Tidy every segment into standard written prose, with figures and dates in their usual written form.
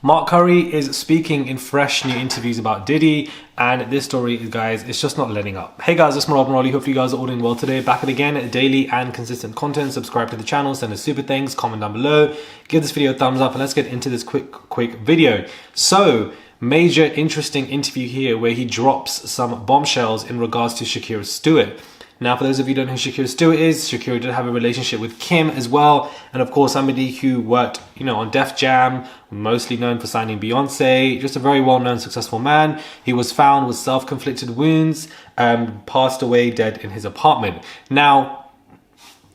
Mark Curry is speaking in fresh new interviews about Diddy, and this story, guys, it's just not letting up. Hey guys, it's Rob Marley. Hopefully you guys are all doing well today. Back at again, daily and consistent content. Subscribe to the channel, send us super thanks, comment down below, give this video a thumbs up, and let's get into this quick video. So, major interesting interview here where he drops some bombshells in regards to Shakir Stewart. Now, for those of you who don't know who Shakir Stewart is, Shakir did have a relationship with Kim as well. And of course, somebody who worked, on Def Jam, mostly known for signing Beyonce, just a very well-known, successful man. He was found with self-inflicted wounds, passed away dead in his apartment. Now,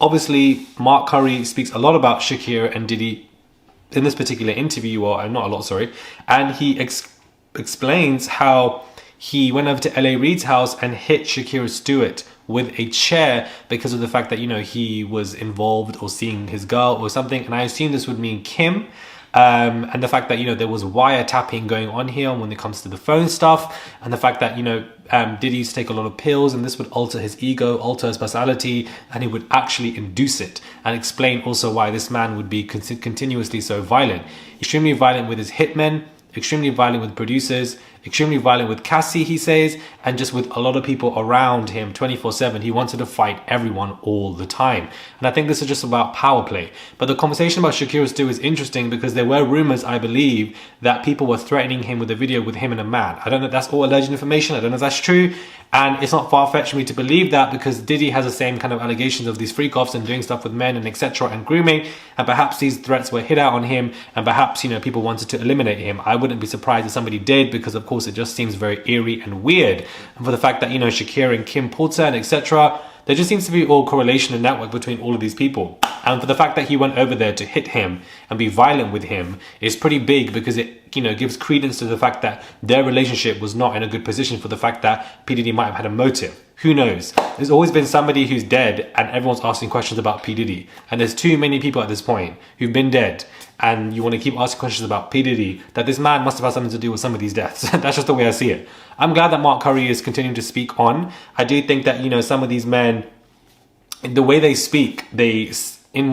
obviously, Mark Curry speaks a lot about Shakir and Diddy in this particular interview, or not a lot, sorry. And he explains how he went over to L.A. Reid's house and hit Shakir Stewart with a chair because of the fact that, he was involved or seeing his girl or something. And I assume this would mean Kim. And the fact that, there was wiretapping going on here when it comes to the phone stuff. And the fact that, Diddy used to take a lot of pills and this would alter his ego, alter his personality, and he would actually induce it. And explain also why this man would be continuously so violent. Extremely violent with his hitmen, extremely violent with producers, extremely violent with Cassie, he says, and just with a lot of people around him 24/7. He wanted to fight everyone all the time. And I think this is just about power play. But the conversation about Shakir Stewart is interesting because there were rumors, I believe, that people were threatening him with a video with him and a man. I don't know if that's all alleged information. I don't know if that's true. And it's not far-fetched for me to believe that because Diddy has the same kind of allegations of these freak-offs and doing stuff with men and etc. and grooming. And perhaps these threats were hit out on him and perhaps, people wanted to eliminate him. I wouldn't be surprised if somebody did because, of course, it just seems very eerie and weird. And for the fact that, Shakir and Kim Porter and etc., there just seems to be all correlation and network between all of these people. And for the fact that he went over there to hit him and be violent with him is pretty big because it, gives credence to the fact that their relationship was not in a good position for the fact that P. Diddy might have had a motive. Who knows? There's always been somebody who's dead and everyone's asking questions about P. Diddy. And there's too many people at this point who've been dead and you want to keep asking questions about P. Diddy that this man must have had something to do with some of these deaths. That's just the way I see it. I'm glad that Mark Curry is continuing to speak on. I do think that, some of these men, the way they speak, in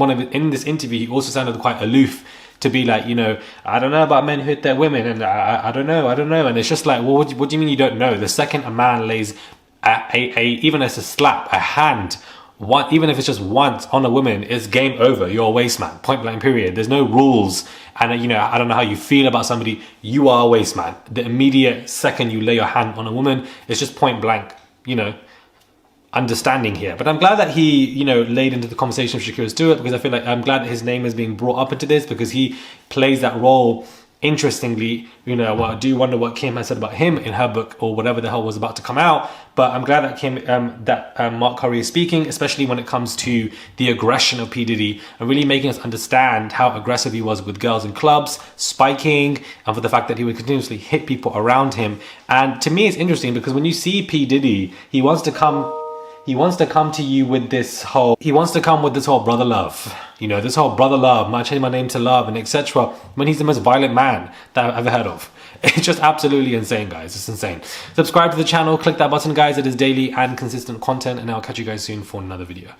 this interview, he also sounded quite aloof to be like, I don't know about men who hit their women and I don't know. And it's just like, well, what do you mean you don't know? The second a man lays even as a slap, a hand, even if it's just once on a woman, it's game over. You're a waste man, point blank period. There's no rules. And I don't know how you feel about somebody. You are a waste man. The immediate second you lay your hand on a woman, it's just point blank, understanding here. But I'm glad that he, laid into the conversation of Shakir Stewart because I feel like I'm glad that his name is being brought up into this because he plays that role interestingly. I do wonder what Kim has said about him in her book or whatever the hell was about to come out. But I'm glad that Mark Curry is speaking, especially when it comes to the aggression of P. Diddy and really making us understand how aggressive he was with girls in clubs, spiking, and for the fact that he would continuously hit people around him. And to me, it's interesting because when you see P. Diddy, he wants to come to you with this whole, brother love, this whole brother love, might change my name to love and etc. when he's the most violent man that I've ever heard of. It's just absolutely insane, guys. It's insane. Subscribe to the channel, click that button, guys. It is daily and consistent content, and I'll catch you guys soon for another video.